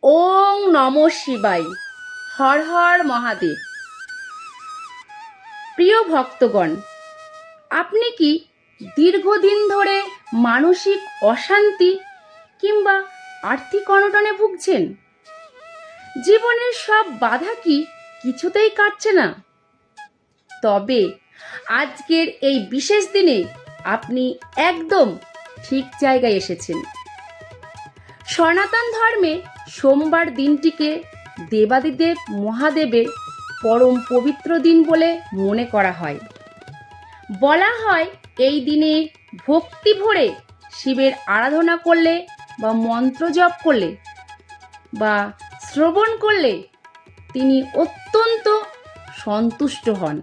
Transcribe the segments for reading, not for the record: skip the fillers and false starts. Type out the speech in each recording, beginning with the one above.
ওং নমঃ শিবায়। হর হর মহাদেব। প্রিয় ভক্তগণ, আপনি কি দীর্ঘদিন ধরে মানসিক অশান্তি কিংবা আর্থিক অনটনে ভুগছেন? জীবনের সব বাধা কি কিছুতেই কাটছে না? তবে আজকের এই বিশেষ দিনে আপনি একদম ঠিক জায়গায় এসেছেন। সনাতন ধর্মে সোমবার দিনটিকে দেবাদিদেব মহাদেবের পরম পবিত্র দিন বলে মনে করা হয়। বলা হয় এই দিনে ভক্তি ভরে শিবের আরাধনা করলে বা মন্ত্র জপ করলে বা শ্রবণ করলে তিনি অত্যন্ত সন্তুষ্ট হন।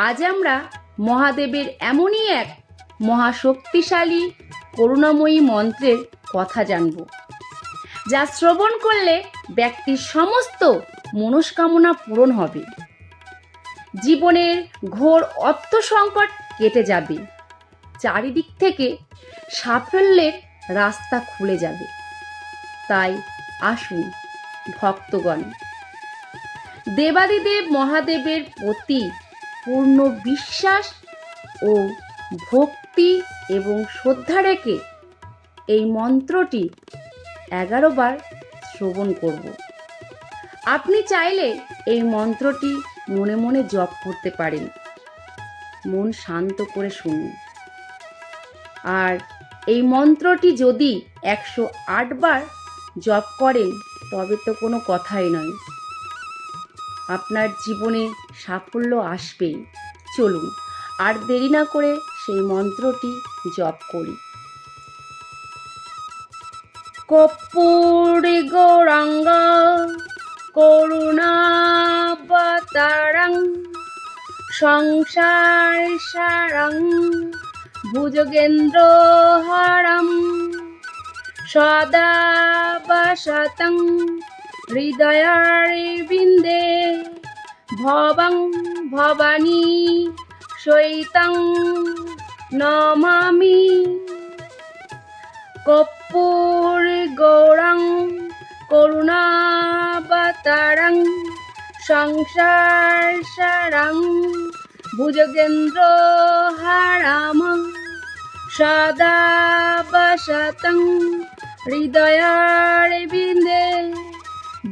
আজ আমরা মহাদেবের এমনই এক মহাশক্তিশালী করুণাময়ী মন্ত্রের কথা জানব, যা শ্রবণ করলে ব্যক্তির সমস্ত মনস্কামনা পূরণ হবে, জীবনের ঘোর অর্থ সংকট কেটে যাবে, চারিদিক থেকে সাফল্যের রাস্তা খুলে যাবে। তাই আসুন ভক্তগণ, দেবাদিদেব মহাদেবের প্রতি পূর্ণ বিশ্বাস ও ভক্তি এবং শ্রদ্ধা রেখে এই মন্ত্রটি 11 বার শ্রবণ করব। আপনি চাইলে এই মন্ত্রটি মনে মনে জপ করতে পারেন। মন শান্ত করে শুনুন। আর এই মন্ত্রটি যদি 108 বার জপ করেন তবে তো কোনো কথাই নয়, আপনার জীবনে সাফল্য আসবেই। চলুন আর দেরি না করে সেই মন্ত্রটি জপ করি। কর্পূরে গৌরাঙ্গ করুণাবতারং সংসার সারং ভুজগেন্দ্র হারম সদা বসতং হৃদয়ারবিন্দে ভবং ভবানী সৈতং নমামি। কর্পূর গৌরং করুণাবতারং সংসার সারং ভুজগেন্দ্র হারম সদা বসতং হৃদয়ারবিন্দে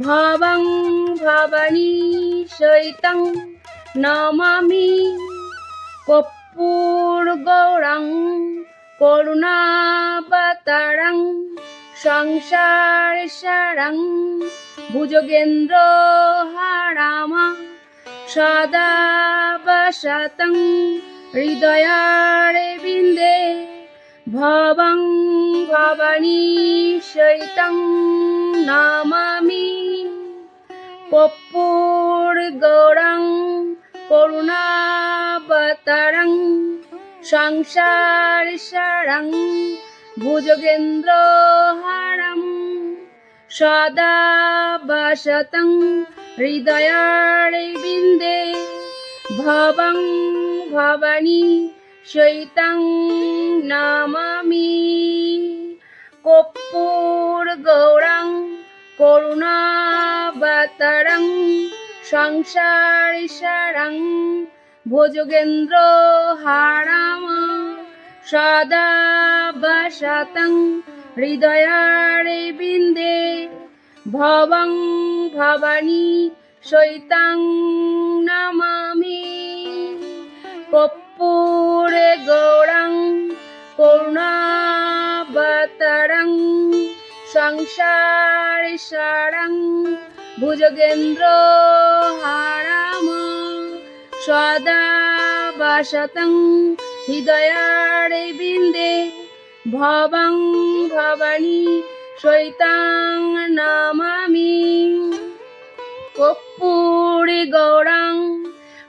ভবং ভবানী সৈতং নমামি। কর্পূর গৌরং করুণাবতারং সংসার সারং ভুজগেন্দ্র হারম সদা বসতং হৃদয়ারবিন্দে ভবং ভবানী সৈতং নমামি। কর্পূর গৌরং করুণাবতারং সংসার সারং ভুজগেন্দ্র হারম সদা বসতং হৃদয়ারবিন্দে ভবং ভবানী সৈতং নমামি। কর্পূর গৌরং করুণাবতারং সংসার সারং ভুজগেন্দ্র হারম সদা বসতং হৃদয়ারবিন্দে ভবং ভবানী সৈতং নমামি। কর্পূর গৌরং করুণাবতারং সংসার সারং ভুজগেন্দ্র হারম সদা বসতং হৃদয়ারবিন্দে ভবং ভবানী সৈতং নমামি। কর্পূর গৌরং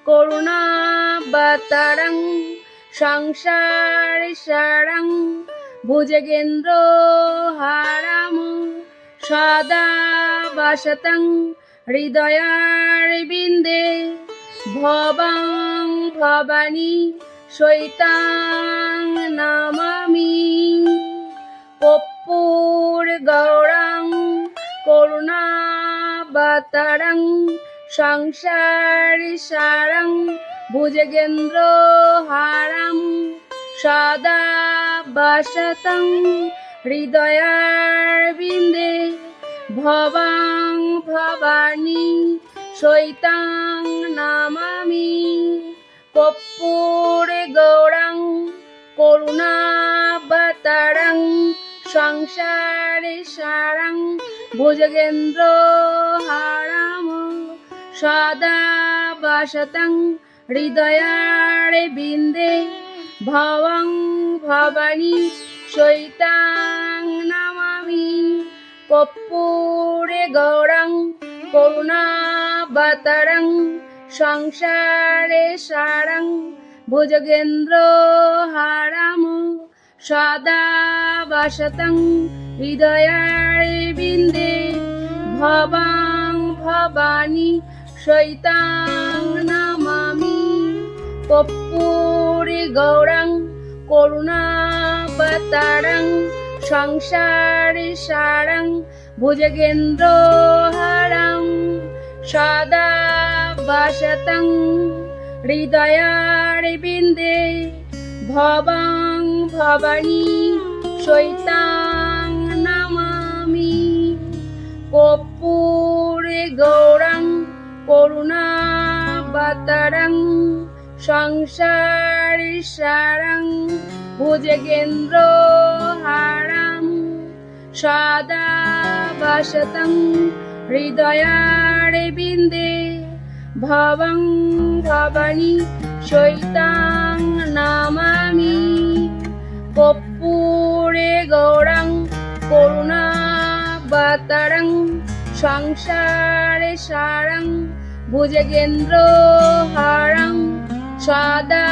করুণাবতারং সংসার সারং ভুজগেন্দ্র হারম সদা বসতং হৃদয়ারবিন্দে ভবং ভবানী সৈতং নমামি। কর্পূর গৌরং করুণাবতারং সংসারি সারং ভুজগেন্দ্র হারং সদা বসতং হৃদয়ারবিন্দে ভবাং ভবানী সৈতাং নমামি কর্পূরে গৌরং করুণাবতারং সংসারে সারং ভুজগেন্দ্র হারম সদা বসতং হৃদয়ারবিন্দে ভবং ভবানী সৈতাং নমামি কর্পূরে গৌরং করুণাবতারং সংসারে সারং ভুজগেন্দ্র হারম সদা বসতং হৃদয়ারবিন্দে ভবাং ভবানী সৈতাং নমামি কর্পূরে গৌরং করুণাবতারং সংসারে সারং ভুজগেন্দ্র হারং সদা বসতং হৃদয়ারবিন্দে ভবাং ভবানী সৈতাং নমামি কর্পূরে গৌরং করুণাবতারং সংসারে সারং ভুজগেন্দ্র হারং সদা বসতং হৃদয়ারবিন্দে ভবং ভবানী সৈতাং নমামি কর্পূরে গৌরং করুণাবতারং সংসারে সারং ভুজগেন্দ্র হারং সদা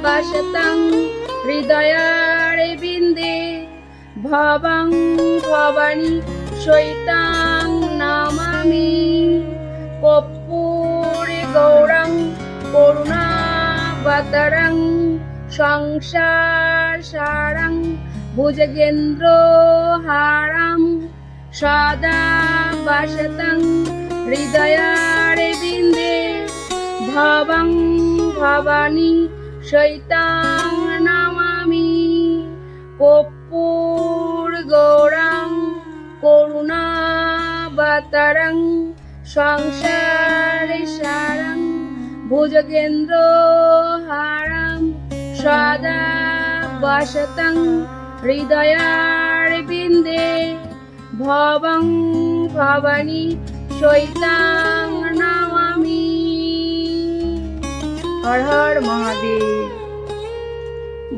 বসতং হৃদয়ারবিন্দে ভবং ভবানী সৈতাং নমামি কর্পূরে গৌরং করুণাবতারং সংসার সারং ভুজগেন্দ্র হারং সদা বসতং হৃদয়ারবিন্দে ভবং ভবানী সৈতাং নমামি কর্পূর গৌরং করুণাবতারং সংসারে সারং ভুজগেন্দ্র হারং সদা বসতং হৃদয়ারবিন্দে ভবং ভবানী সৈতাং নমামি। হর হর মহাদেব।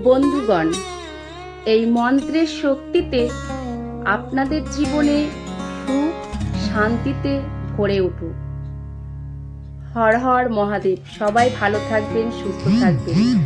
বন্ধুগণ, এই মন্ত্রের শক্তিতে আপনাদের জীবনে সুখ শান্তিতে ভরে উঠুক। হর হর মহাদেব। সবাই ভালো থাকবেন, সুস্থ থাকবেন।